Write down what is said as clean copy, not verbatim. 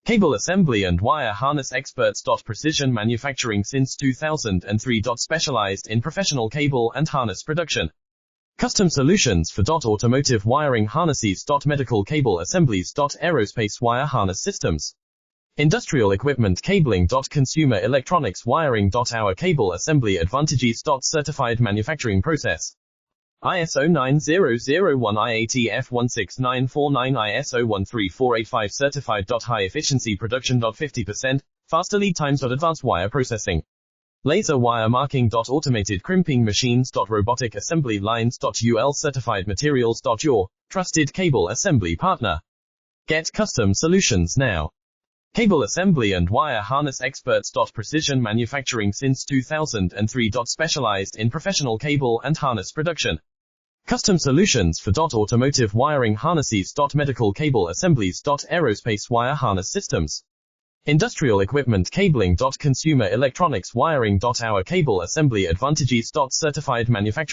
Cable assembly and wire harness experts. Precision manufacturing since 2003. Specialized in professional cable and harness production. Custom solutions for automotive wiring harnesses. Medical cable assemblies. Aerospace wire harness systems. Industrial equipment cabling. Consumer electronics wiring. Our cable assembly advantages. Certified manufacturing process. ISO 9001 IATF 16949 ISO 13485 certified. High efficiency production. 50% faster lead times. Advanced wire processing. Laser wire marking. Automated crimping machines. Robotic assembly lines. UL certified materials. Your trusted cable assembly partner. Get custom solutions now. Cable assembly and wire harness experts. Precision manufacturing since 2003. Specialized in professional cable and harness production. Custom solutions for automotive wiring harnesses. Medical cable assemblies. Aerospace wire harness systems. Industrial equipment cabling. Consumer electronics wiring. Our cable assembly advantages. Certified manufacturing.